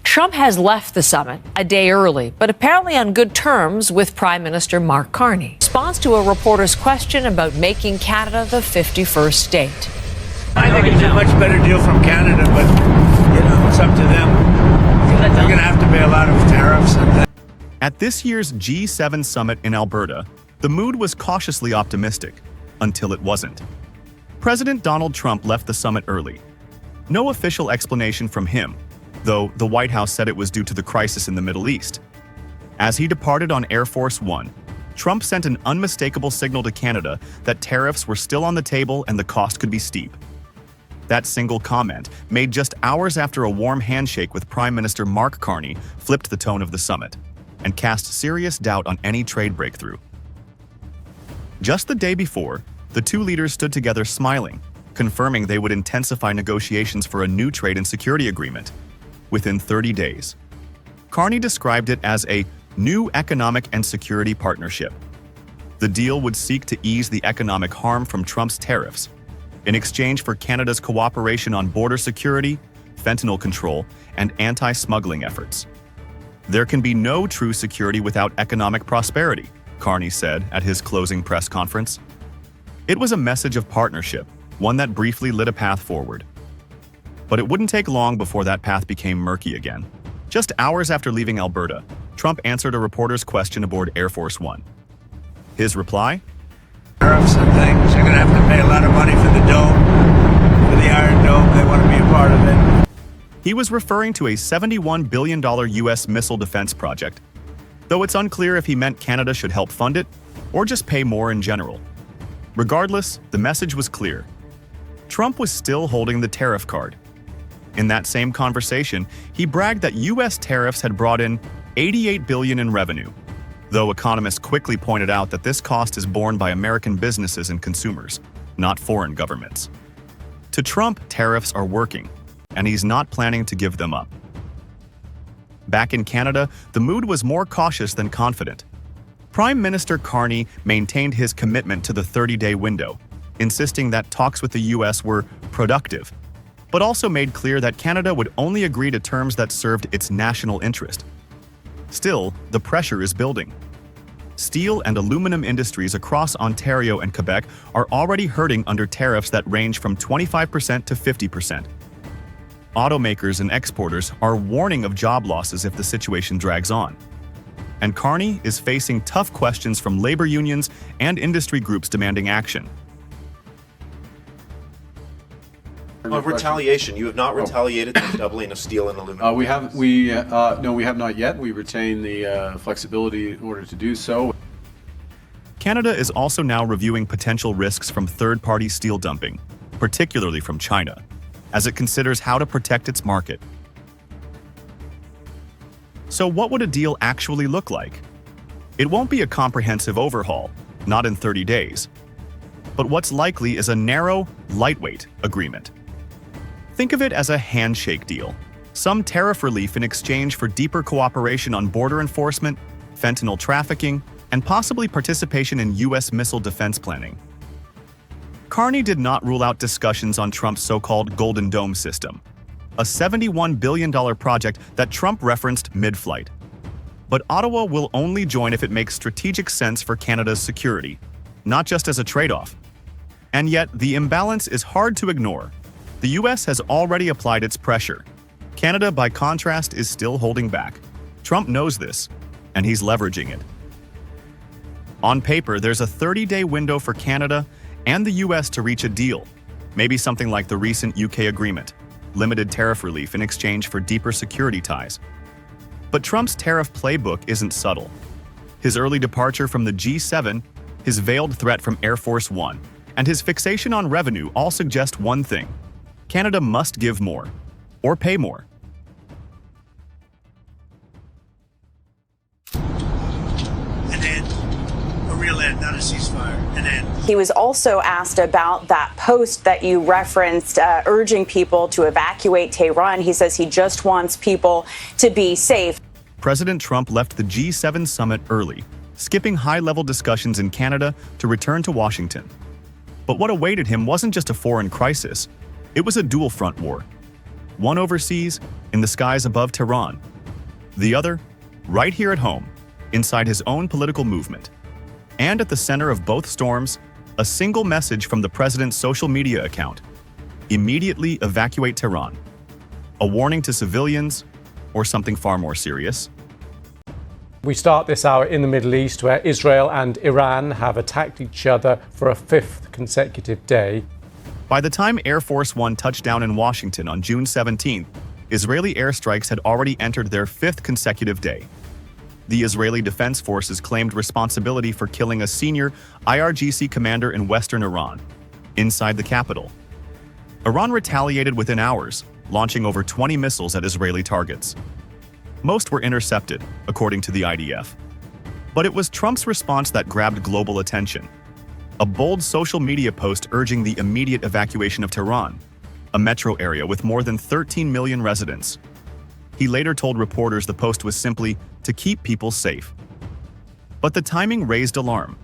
Trump has left the summit a day early, but apparently on good terms with Prime Minister Mark Carney. Response to a reporter's question about making Canada the 51st state. I think it's a much better deal from Canada, but, it's up to them. They're going to have to pay a lot of tariffs. At this year's G7 summit in Alberta, the mood was cautiously optimistic, until it wasn't. President Donald Trump left the summit early. No official explanation from him, though the White House said it was due to the crisis in the Middle East. As he departed on Air Force One, Trump sent an unmistakable signal to Canada that tariffs were still on the table and the cost could be steep. That single comment, made just hours after a warm handshake with Prime Minister Mark Carney, flipped the tone of the summit and cast serious doubt on any trade breakthrough. Just the day before, the two leaders stood together smiling, confirming they would intensify negotiations for a new trade and security agreement within 30 days. Carney described it as a new economic and security partnership. The deal would seek to ease the economic harm from Trump's tariffs in exchange for Canada's cooperation on border security, fentanyl control, and anti-smuggling efforts. There can be no true security without economic prosperity, Carney said at his closing press conference. It was a message of partnership, one that briefly lit a path forward. But it wouldn't take long before that path became murky again. Just hours after leaving Alberta, Trump answered a reporter's question aboard Air Force One. His reply? Tariffs and things. They're going to have to pay a lot of money for the dome, for the Iron Dome. They want to be a part of it. He was referring to a $71 billion U.S. missile defense project, though it's unclear if he meant Canada should help fund it or just pay more in general. Regardless, the message was clear. Trump was still holding the tariff card. In that same conversation, he bragged that U.S. tariffs had brought in $88 billion in revenue, though economists quickly pointed out that this cost is borne by American businesses and consumers, not foreign governments. To Trump, tariffs are working, and he's not planning to give them up. Back in Canada, the mood was more cautious than confident. Prime Minister Carney maintained his commitment to the 30-day window, insisting that talks with the U.S. were productive, but also made clear that Canada would only agree to terms that served its national interest. Still, the pressure is building. Steel and aluminum industries across Ontario and Quebec are already hurting under tariffs that range from 25% to 50%. Automakers and exporters are warning of job losses if the situation drags on. And Carney is facing tough questions from labor unions and industry groups demanding action. Retaliation. You have not retaliated to the doubling of steel and aluminum. No, we have not yet. We retain the flexibility in order to do so. Canada is also now reviewing potential risks from third-party steel dumping, particularly from China, as it considers how to protect its market. So what would a deal actually look like? It won't be a comprehensive overhaul, not in 30 days. But what's likely is a narrow, lightweight agreement. Think of it as a handshake deal, some tariff relief in exchange for deeper cooperation on border enforcement, fentanyl trafficking, and possibly participation in U.S. missile defense planning. Carney did not rule out discussions on Trump's so-called Golden Dome system, a $71 billion project that Trump referenced mid-flight. But Ottawa will only join if it makes strategic sense for Canada's security, not just as a trade-off. And yet, the imbalance is hard to ignore. The U.S. has already applied its pressure. Canada, by contrast, is still holding back. Trump knows this, and he's leveraging it. On paper, there's a 30-day window for Canada and the U.S. to reach a deal, maybe something like the recent UK agreement, limited tariff relief in exchange for deeper security ties. But Trump's tariff playbook isn't subtle. His early departure from the G7, his veiled threat from Air Force One, and his fixation on revenue all suggest one thing: Canada must give more, or pay more. An end. A real end, not a ceasefire. An end. He was also asked about that post that you referenced, urging people to evacuate Tehran. He says he just wants people to be safe. President Trump left the G7 summit early, skipping high-level discussions in Canada to return to Washington. But what awaited him wasn't just a foreign crisis, it was a dual-front war. one overseas in the skies above Tehran, the other right here at home, inside his own political movement. And at the center of both storms, a single message from the president's social media account: immediately evacuate Tehran. A warning to civilians, or something far more serious? We start this hour in the Middle East, where Israel and Iran have attacked each other for a fifth consecutive day. By the time Air Force One touched down in Washington on June 17th, Israeli airstrikes had already entered their fifth consecutive day. The Israeli Defense Forces claimed responsibility for killing a senior IRGC commander in western Iran, inside the capital. Iran retaliated within hours, launching over 20 missiles at Israeli targets. Most were intercepted, according to the IDF. But it was Trump's response that grabbed global attention. A bold social media post urging the immediate evacuation of Tehran, a metro area with more than 13 million residents. He later told reporters the post was simply to keep people safe. But the timing raised alarm.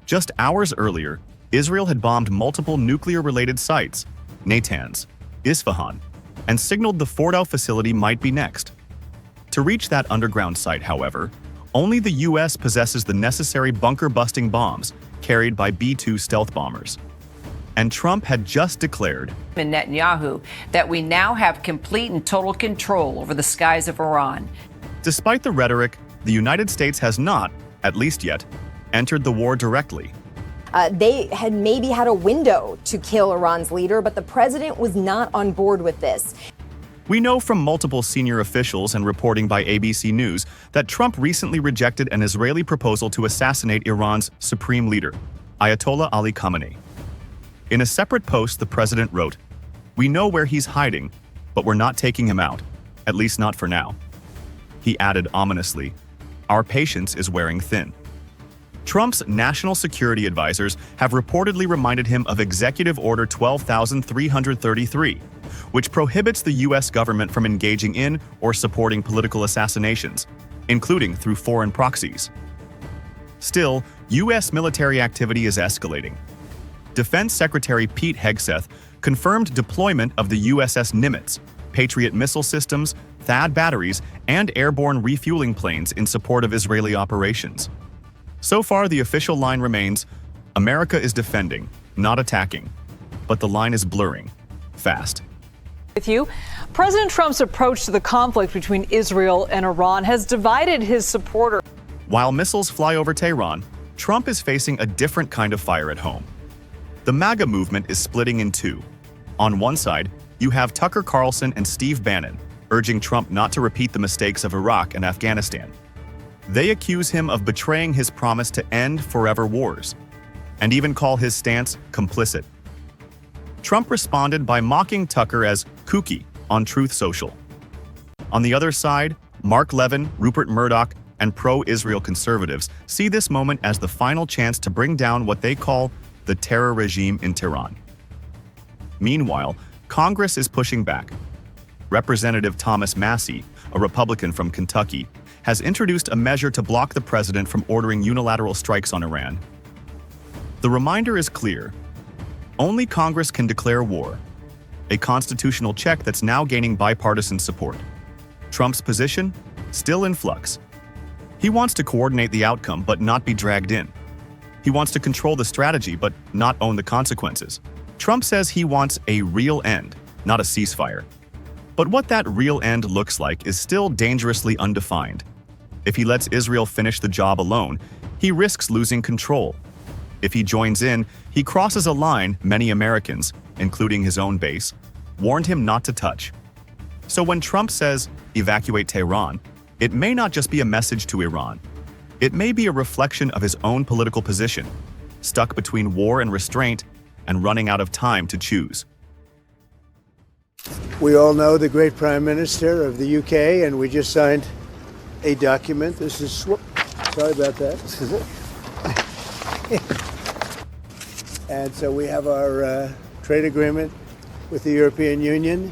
Just hours earlier, Israel had bombed multiple nuclear-related sites, Natanz, Isfahan, and signaled the Fordow facility might be next. To reach that underground site, however, only the U.S. possesses the necessary bunker-busting bombs carried by B-2 stealth bombers. And Trump had just declared, and Netanyahu, that we now have complete and total control over the skies of Iran. Despite the rhetoric, the United States has not, at least yet, entered the war directly. They had maybe had a window to kill Iran's leader, but the president was not on board with this. We know from multiple senior officials and reporting by ABC News that Trump recently rejected an Israeli proposal to assassinate Iran's supreme leader, Ayatollah Ali Khamenei. In a separate post, the president wrote, "We know where he's hiding, but we're not taking him out, at least not for now." He added ominously, "Our patience is wearing thin." Trump's national security advisors have reportedly reminded him of Executive Order 12,333, which prohibits the U.S. government from engaging in or supporting political assassinations, including through foreign proxies. Still, U.S. military activity is escalating. Defense Secretary Pete Hegseth confirmed deployment of the USS Nimitz, Patriot missile systems, THAAD batteries, and airborne refueling planes in support of Israeli operations. So far, the official line remains, America is defending, not attacking. But the line is blurring, fast. With you, President Trump's approach to the conflict between Israel and Iran has divided his supporters. While missiles fly over Tehran, Trump is facing a different kind of fire at home. The MAGA movement is splitting in two. On one side, you have Tucker Carlson and Steve Bannon urging Trump not to repeat the mistakes of Iraq and Afghanistan. They accuse him of betraying his promise to end forever wars, and even call his stance complicit. Trump responded by mocking Tucker as kooky on Truth Social. On the other side, Mark Levin, Rupert Murdoch, and pro-Israel conservatives see this moment as the final chance to bring down what they call the terror regime in Tehran. Meanwhile, Congress is pushing back. Representative Thomas Massie, a Republican from Kentucky, has introduced a measure to block the president from ordering unilateral strikes on Iran. The reminder is clear. Only Congress can declare war, a constitutional check that's now gaining bipartisan support. Trump's position? Still in flux. He wants to coordinate the outcome but not be dragged in. He wants to control the strategy but not own the consequences. Trump says he wants a real end, not a ceasefire. But what that real end looks like is still dangerously undefined. If he lets Israel finish the job alone, he risks losing control. If he joins in, he crosses a line many Americans, including his own base, warned him not to touch. So when Trump says, evacuate Tehran, it may not just be a message to Iran. It may be a reflection of his own political position, stuck between war and restraint and running out of time to choose. We all know the great Prime Minister of the UK, and we just signed a document. This is, sorry about that. This is it. And so we have our trade agreement with the European Union.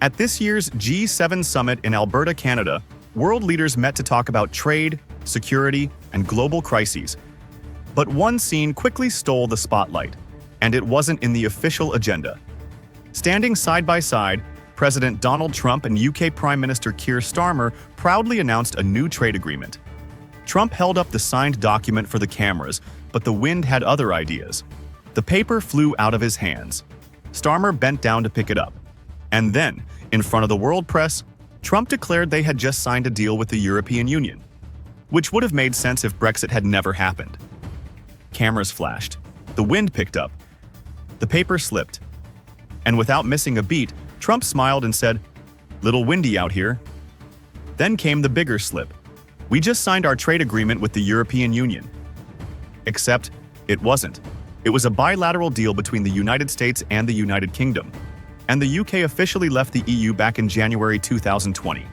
At this year's G7 summit in Alberta, Canada, world leaders met to talk about trade, security, and global crises. But one scene quickly stole the spotlight, and it wasn't in the official agenda. Standing side by side, President Donald Trump and UK Prime Minister Keir Starmer proudly announced a new trade agreement. Trump held up the signed document for the cameras, but the wind had other ideas. The paper flew out of his hands. Starmer bent down to pick it up. And then, in front of the world press, Trump declared they had just signed a deal with the European Union, which would have made sense if Brexit had never happened. Cameras flashed. The wind picked up. The paper slipped. And without missing a beat, Trump smiled and said, "Little windy out here." Then came the bigger slip. "We just signed our trade agreement with the European Union." Except, it wasn't. It was a bilateral deal between the United States and the United Kingdom, and the UK officially left the EU back in January 2020.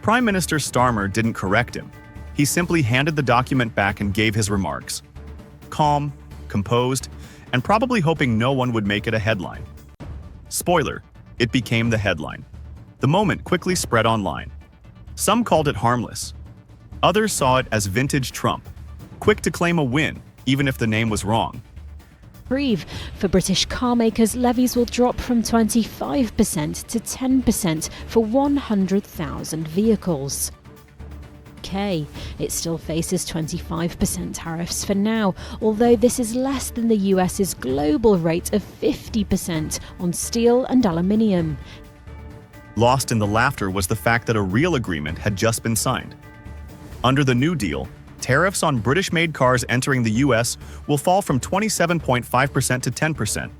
Prime Minister Starmer didn't correct him. He simply handed the document back and gave his remarks. Calm, composed, and probably hoping no one would make it a headline. Spoiler, it became the headline. The moment quickly spread online. Some called it harmless. Others saw it as vintage Trump, quick to claim a win, even if the name was wrong. For British car makers, levies will drop from 25% to 10% for 100,000 vehicles. UK, it still faces 25% tariffs for now, although this is less than the US's global rate of 50% on steel and aluminium. Lost in the laughter was the fact that a real agreement had just been signed. Under the new deal, tariffs on British-made cars entering the US will fall from 27.5% to 10%,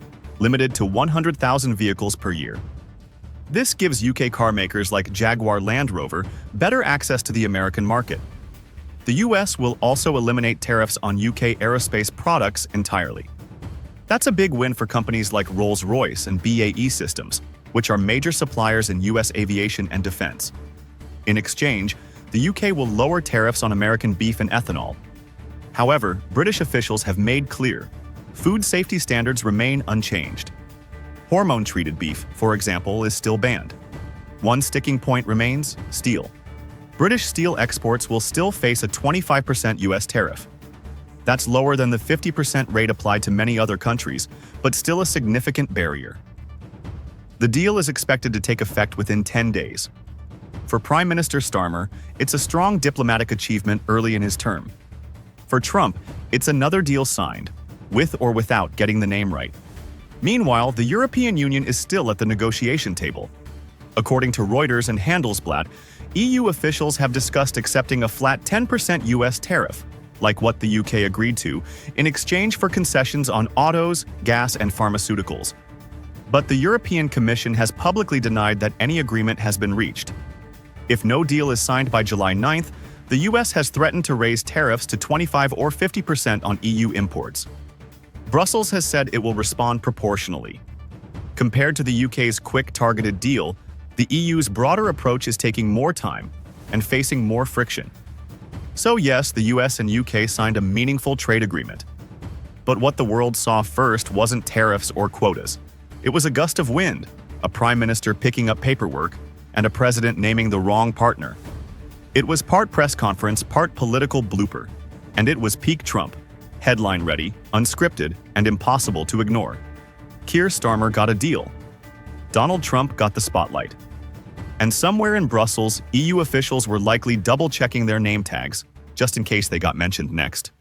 limited to 100,000 vehicles per year. This gives UK car makers like Jaguar Land Rover better access to the American market. The US will also eliminate tariffs on UK aerospace products entirely. That's a big win for companies like Rolls-Royce and BAE Systems, which are major suppliers in US aviation and defense. In exchange, the UK will lower tariffs on American beef and ethanol. However, British officials have made clear, food safety standards remain unchanged. Hormone-treated beef, for example, is still banned. One sticking point remains: steel. British steel exports will still face a 25% US tariff. That's lower than the 50% rate applied to many other countries, but still a significant barrier. The deal is expected to take effect within 10 days. For Prime Minister Starmer, it's a strong diplomatic achievement early in his term. For Trump, it's another deal signed, with or without getting the name right. Meanwhile, the European Union is still at the negotiation table. According to Reuters and Handelsblatt, EU officials have discussed accepting a flat 10% US tariff, like what the UK agreed to, in exchange for concessions on autos, gas, and pharmaceuticals. But the European Commission has publicly denied that any agreement has been reached. If no deal is signed by July 9th, the US has threatened to raise tariffs to 25 or 50% on EU imports. Brussels has said it will respond proportionally. Compared to the UK's quick, targeted deal, the EU's broader approach is taking more time and facing more friction. So yes, the US and UK signed a meaningful trade agreement. But what the world saw first wasn't tariffs or quotas. It was a gust of wind, a prime minister picking up paperwork, and a president naming the wrong partner. It was part press conference, part political blooper, and it was peak Trump, headline-ready, unscripted, and impossible to ignore. Keir Starmer got a deal. Donald Trump got the spotlight. And somewhere in Brussels, EU officials were likely double-checking their name tags, just in case they got mentioned next.